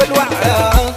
بالوعرة.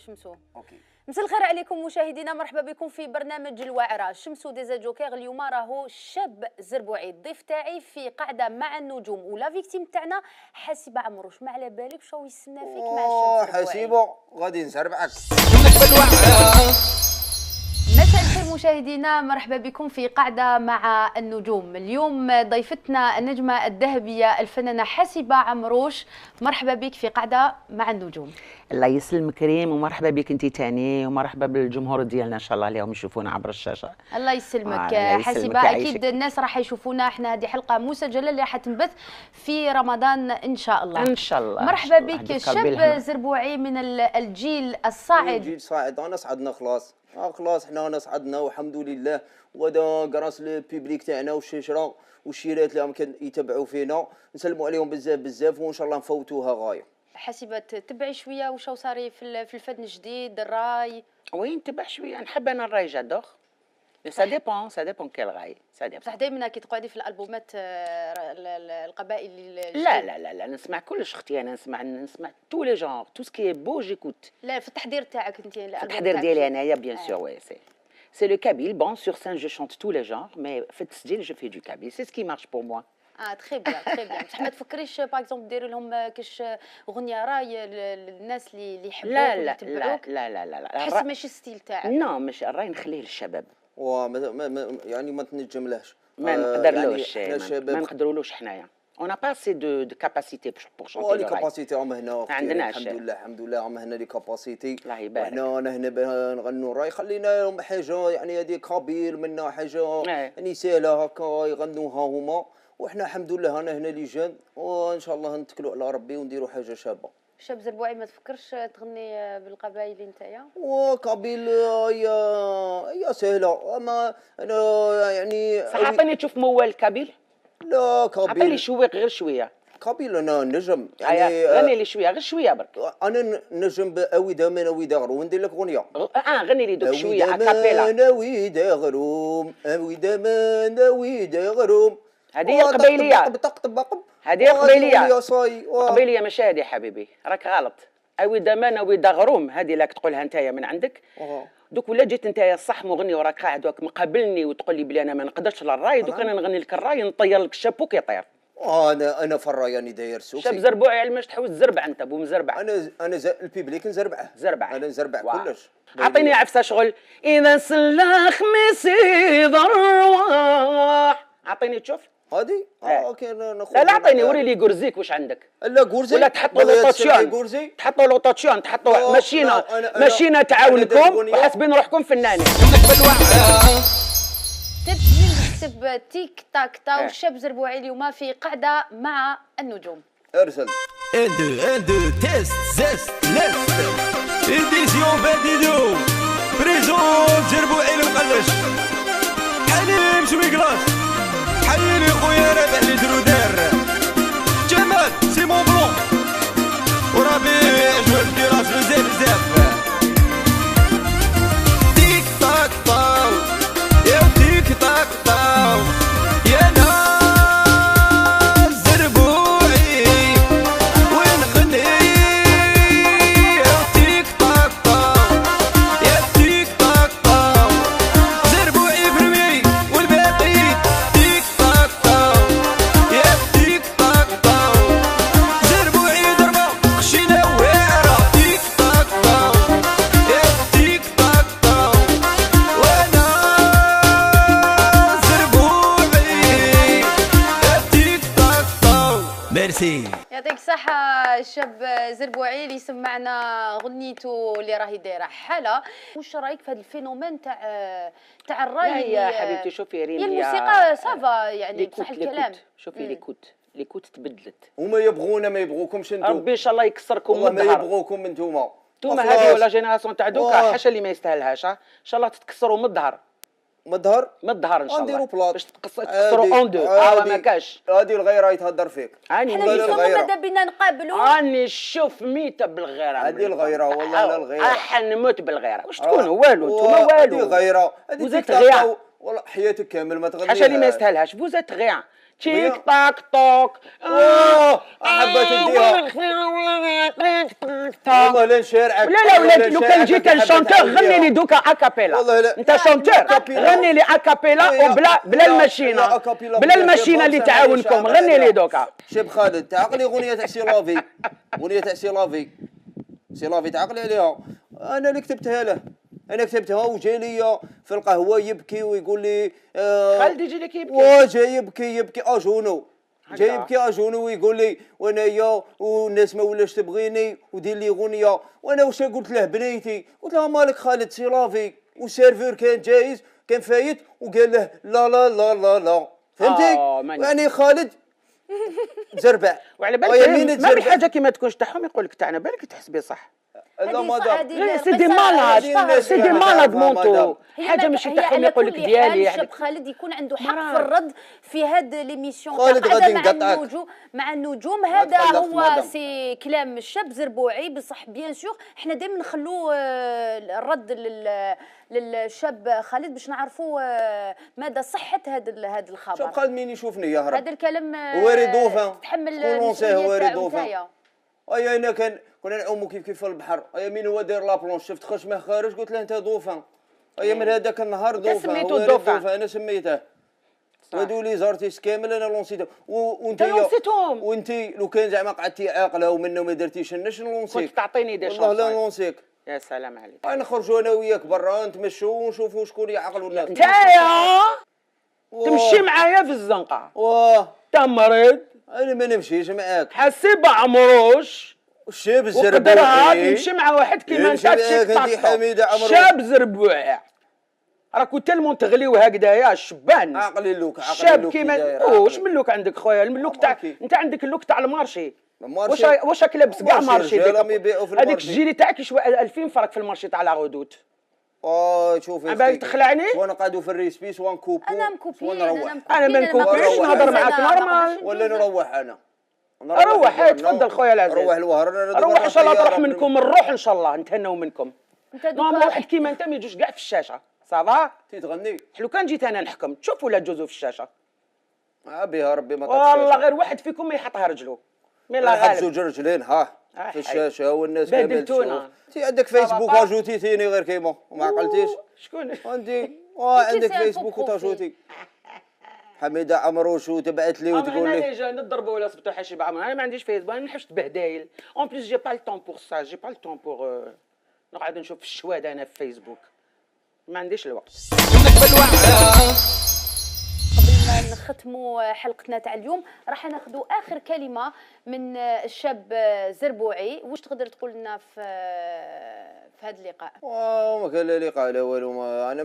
شمسو. مساء الخير عليكم مشاهدينا، مرحبا بكم في برنامج الوعرة. شمسو ديزا جوكير. اليوم راهو شاب زربوعي الضيف تاعي في قاعده مع النجوم، ولا فيكتيم تاعنا حسيبه عمروش. ما على بالك شو يستنى فيك مع الشاب زربوعي؟ حسيبه غادي نزربعك. مساء الخير مشاهدينا، مرحبا بكم في قاعده مع النجوم. اليوم ضيفتنا النجمه الذهبيه الفنانه حسيبه عمروش. مرحبا بك في قاعده مع النجوم. الله يسلمك ريم، ومرحبا بك انت تاني، ومرحبا بالجمهور ديالنا ان شاء الله اليوم يشوفونا عبر الشاشه. الله يسلمك حسيبه. اكيد الناس راح يشوفونا، احنا هذه حلقه مسجله اللي راح تنبث في رمضان ان شاء الله. ان شاء الله. مرحبا بك شاب زربوعي من الجيل الصاعد. الجيل صاعد. انا صعدنا خلاص خلاص، حنا صعدنا والحمد لله. وهذا كراس البيبليك تاعنا والشجره والشيرات اللي راهم يتبعوا فينا، نسلموا عليهم بزاف بزاف، وان شاء الله نفوتوها غايه. حسيبه تتبعي شويه واش صاري في الفن الجديد، الراي؟ وين نتبع شويه، نحب انا الراي جادور. سا ديبون كيل راي، سا ديبون. بصح دائما كي تقعدي في الالبومات القبائل. لا لا لا لا، نسمع كلش اختي، انا نسمع تو لي جونغ، تو سكي بو جيكوت. لا في التحضير تاعك انت، التحضير ديالي انايا بيان سور وي سي لو كابيل. بون سور سين جو شونت تو لي جونغ، مي في التسجيل جو في دو كابيل، سي سكي مارش بور موا. تري بيان تري بيان. بصح ما تفكريش باغ اكزومبل ديري لهم كاش اغنيه راي للناس اللي يحبوك ويتبعوك؟ لا لا لا لا، حس ماشي ستيل تاعك. نو مش الراي، نخليه للشباب. يعني ما تنجملهش، ما نقدرلوش، يعني ما نقدرولوش حنايا. اون با سي دو كاباسيتي بور شونتي. لي كاباسيتي راهم هنا، ما عندناش. الحمد لله راهم هنا لي كاباسيتي. الله يبارك. انا هنا نغنوا الراي، خلينا لهم حاجه يعني هذه كابيل منا حاجه يعني سهله هكا يغنوها هما، وحنا الحمد لله انا هنا لي جان، وان شاء الله نتكلوا على ربي ونديروا حاجه شابه. شاب زربوعي ما تفكرش تغني بالقبائل نتايا؟ وكابيل هي سهله، اما انا يعني صح. عطيني تشوف موال كابيل. لا كابيل عطيني شويق غير شويه. كابيل انا نجم يعني غني لي شويه غير شويه برك. انا نجم اوي داما اوي داغروم، وندير لك اغنيه. غني لي دوك شويه اكابيلا. اوي داغروم اوي داما اوي داغروم. هذه القبيليه، هذه القبيليه. القبيليه ماشي هذه حبيبي، راك غلط. اوي دامان اوي داغروم هذه لاك تقولها نتايا من عندك. دوك ولا جيت نتايا صح مغني وراك قاعد وراك مقابلني وتقول لي بلي انا ما نقدرش للراي، دوك انا نغني لك الراي نطير لك الشابو كيطير. انا في الراي راني داير سوكسي. شاب زربوعي علماش تحوس تزربع انت بو مزربع. انا البيبليك نزربعه. انا نزربع كلش. عطيني عفسه شغل. اذا سلا خميسي ضرواح. عطيني تشوف هادي اوكي ناخذ. لا عطيني وري لي غورزيك واش عندك. لا غورزي ولا تحطوا لوطوتيون، تحطوا لوطوتيون، تحطوا ماشينا تعاونكم وحاسبين روحكم فنانين. تكتب تيك تاك تاو. الشاب زربوعي اليوم في قاعده مع النجوم. ارسل اندو تيست زيست ليست اديسيون باديدو بريزون زربوعي المقلش. حليم شوي كلاس، حيلي خويا رابع اللي درودير، جمال سيمون بلون وربيع جوال كلاس بزاف بزاف. تيك تاك طاو يا تيك تاك طاو يا ناس زربوعي وين غني يا تيك تاك طاو يا تيك تاك طاو زربوعي برمي والباقي تيك تاك طاو يا تيك تاك طاو زربوعي ضربة خشينا واعرة تيك تاك طاو يا تيك تاك طاو وانا زربوعي يا تيك تاك طاو. ميرسي. يعطيك الصحة الشاب زربوعي اللي سمعنا غنيته اللي راهي دايرة حالة. واش رايك في هذا الفينومين تاع الراي؟ لا يا حبيبتي شوفي ريم، هي الموسيقى صافا يعني بصح الكلام. شوفي ليكوت اللي كنت تبدلت. هما يبغونا ما يبغوكمش انتم. ربي ان شاء الله يكسركم من والله ما الظهر. يبغوكم انتوما. انتوما هذه ولا جينيراسيون تاع دوكا حاشا اللي ما يستاهلهاش. ان شاء الله تتكسروا من الظهر. من الظهر؟ من الظهر ان شاء الله. نديروا بلاط باش تكسروا اون دو. ما كاش. هذه الغيره يتهدر فيك. حنا ماذا بينا نقابلوا. راني نشوف ميته بالغيره. هذه الغيره والله لا الغيره. نموت بالغيره. واش تكونوا والو انتوما والو. هذه غيره. هذه غيره. والله حياتك كامل ما تغنيش. حاشا اللي ما يستاهلهاش. فوزات غير. تيك تاك توك. حبات نديها. والله لا نشارعك. لا ولاد لو كان جيت الشونتور غني لي دوكا اكابيلا. انت شونتور غني لي اكابيلا وبلا الماشينه. بلا الماشينه اللي تعاونكم غني لي دوكا. شيب خالد تعقلي اغنيه تاع سي لافي. اغنيه تاع سي لافي. سي لافي تعقلي عليها. انا اللي كتبتها له. انا كتبتها وجاي لي في القهوه يبكي ويقول لي خالد يجي لك يبكي. وجاي يبكي اجونو. جاي يبكي اجونو ويقول لي وانايا والناس ما ولاش تبغيني ودير لي اغنيه. وانا واش قلت له بنيتي؟ قلت له مالك خالد سي لافي. والسيرفور كان جايز كان فايت وقال له لا لا لا لا لا. فهمتي؟ يعني خالد زربع. وعلى بالك ما حاجه كيما تكونش تاعهم يقول لك تاعنا بالك تحسبي صح. لا مدام سي دي مالاد. سي دي مالاد مونتو. حاجه ماشي تاعهم يقول لك ديالي. الشاب خالد يكون عنده حق في الرد في هاد ليميسيون خالد غادي نقطعك مع النجوم. هذا هو سي كلام الشاب زربوعي. بصح بيان سور حنا دائما نخلو الرد للشاب خالد باش نعرفوا مدى صحه هذا الخبر. شوف خالد مين يشوفني يهرب. هذا الكلام واري دوفان تحمل واري دوفان. اي انا كنا نعوموا كيف في البحر. اي مين هو داير لابلونش شفت خشمه خارج قلت له انت دوفان. اي من هذاك النهار دوفان. سميتو دوفان. انا سميته. هادو لي زارتيست كامل انا لونسيتهم. وانت لونسيتهم. وانت لو كان زعما قعدتي عاقله ومنه ما درتيش النش نلونسيك. كنت تعطيني دي شونس. والله لا نلونسيك. يا سلام عليك. نخرجوا انا وياك برا نتمشوا ونشوفوا شكون يعقل ولا لا. نتايا تمشي معايا في الزنقه. تا مريض. انا ما نمشيش معاك. حسيب عمروش. الشاب الزربوعي وقدرها تمشي مع واحد كيما انت شاب زربوعي. راكو تلمون تغليو هكذايا الشبان. عقلي اللوك شاب كيما واش من لوك عندك خويا؟ اللوك تاع انت عندك اللوك تاع المارشي. واش راك لابس كاع مارشي هذيك الجيلي تاعك يشوى 2000 فرق في المارشي تاع لا غودوت. شوفي باغي تخلعني؟ وانا قاعدو في الريسبيس ونكوبو. انا مكوبي. انا ما نكوبيش نهضر معاك نورمال. ولا نروح انا. روح تفضل خويا العزيز. روح الوهر. روح ان شاء الله تروح منكم الروح ان شاء الله نتهناو منكم. نورمال واحد كيما انت ما يجوش كاع في الشاشه. صافا تغني. لو كان جيت انا نحكم تشوف ولا تجوزوا في الشاشه. بها ربي ما والله غير واحد فيكم ما يحطها رجلو. مي لا غالب. زوج رجلين في الشاشه والناس كامل تشوف. انت عندك فيسبوك اجوتيتيني غير كيما وما عقلتيش. شكون؟ عندك فيسبوك وتاجوتي. حميده عمروش وتبعت لي وتقول لي انا نضربوا ولا صبتوا حشيب عمر. انا ما عنديش فيسبوك. انا ما نحبش تبهدايل. اون بليس جي با الطون بور سا. جي با الطون بور نقعد نشوف في الشواد انا في فيسبوك. ما عنديش الوقت. قبل ما نختموا حلقتنا تاع اليوم راح ناخذوا اخر كلمه من الشاب زربوعي. واش تقدر تقول لنا في هذا اللقاء؟ ما كان لا لقاء لا والو. انا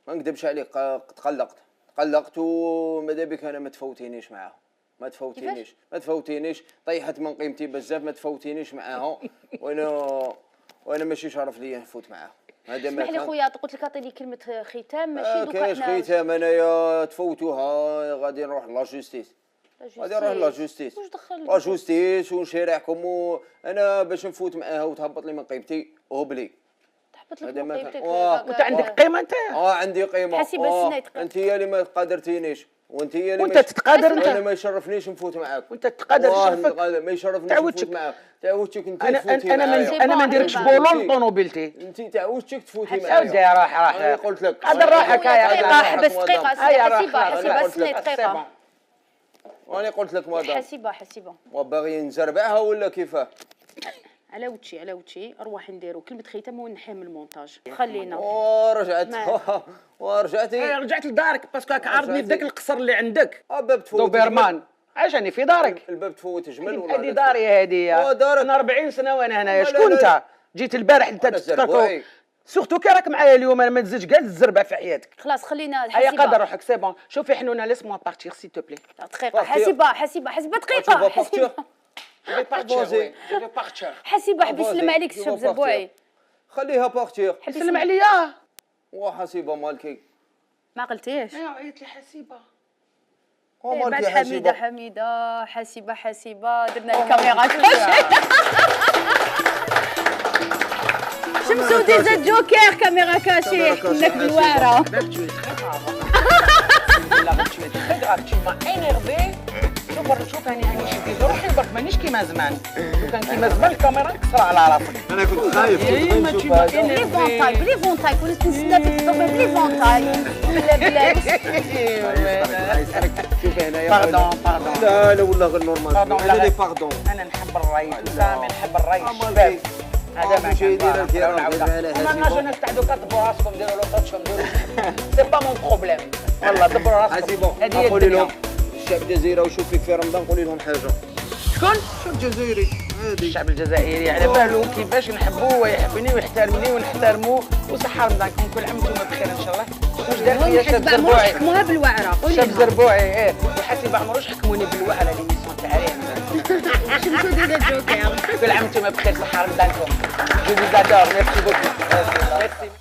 ما نكذبش عليك. تقلقت وماذا بك انا ما تفوتينيش معاها. ما تفوتينيش. طيحت من قيمتي بزاف. ما تفوتينيش معاها. وانا ماشي شرف ليا نفوت معاها. هذا ما اسمح لي خويا قلت لك عطيني كلمه ختام ماشي دوكا كاينش ختام. انايا تفوتوها غادي نروح لا جوستيس. غادي نروح لا جوستيس. واش دخل لا جوستيس ونشارعكم. انا باش نفوت معاها وتهبط لي من قيمتي هبلي. تهبط لك من قيمتك. وانت عندك قيمه انت؟ عندي قيمه. حسيب السنه انت هي اللي ما قادرتينيش. وانت هي اللي وانت تتقادر. انا ما يشرفنيش نفوت معاك. وانت تتقادر تشرفك. ما يشرفنيش نفوت معاك. تعودتك انت تفوتي انا ما نديركش بولون طونوبيلتي. انت تعودتك تفوتي معايا. ودي راح قلت لك هذا راحك دقيقه. حبس دقيقه. حسيبه سنه دقيقه. وانا قلت لك مدام حسيبه وباغي نزربعها ولا كيفاه؟ على وجهي نروح نديرو كلمه ختام ونحي من المونتاج. خلينا رجعت لدارك باسكو راك عارضني في ذاك القصر اللي عندك. باب تفوت دوبرمان. عجاني في دارك. الباب تفوت جمل ولا هذه داري هذه. انا 40 سنه وانا هنايا. شكون انت؟ جيت البارح انت تذكركوا سورتو كي راك معايا اليوم، انا ما نزيدش كاع الزربه في حياتك. خلاص خلينا هيا الحسيبه. قدر روحك سي بون. شوفي حنونه ليس موا بارتير سي تو بلي. دقيقه حسيبه دقيقه حسيبه. حسيبه حبي يسلم عليك الشاب زربوعي. خليها بارتير. سلم عليا. وحسيبه مالكي ما قلتيش. ايوا عيط لي حسيبه. بعد حسيبه درنا الكاميرا كاشي. شمسو ديجا جوكر كاميرا كاشي لك بالواره. شوف انا شديت روحي برك مانيش كيما زمان. لو كان كيما زمان الكاميرا نكسر على راسك. انا كنت خايف بلي فونتاي كنت نستنى في الضربه بلي فونتاي. بلا شوف هنايا باردون. لا والله غير نورمال. انا لي باردون. انا نحب الري سامي، نحب الري الشباب. هذا ما مشاهدينا الكرام ما نجوش تاع دوكا دبروا راسكم ديروا لو طاتشهم ديروا. سي با مون بروبليم والله. دبروا راسكم. هذه هي الدنيا. الشعب الجزائري وشوف فيك في رمضان قولي لهم حاجه. شكون؟ الشعب الجزائري هادي. الشعب الجزائري على بالو كيفاش نحبوه ويحبني ويحترمني ونحترموه. وصحة رمضانكم كل عام وانتم بخير ان شاء الله. واش دار فيا شاب زربوعي؟ حكموها بالوعره. شاب زربوعي وحسيب عمروش حكموني بالوعره ليميسيون تاع ريم. شمسو ديجا جوكر. كل عام وانتم بخير، صحة رمضانكم. جو فيز ادور. ميرسي بوكو. ميرسي.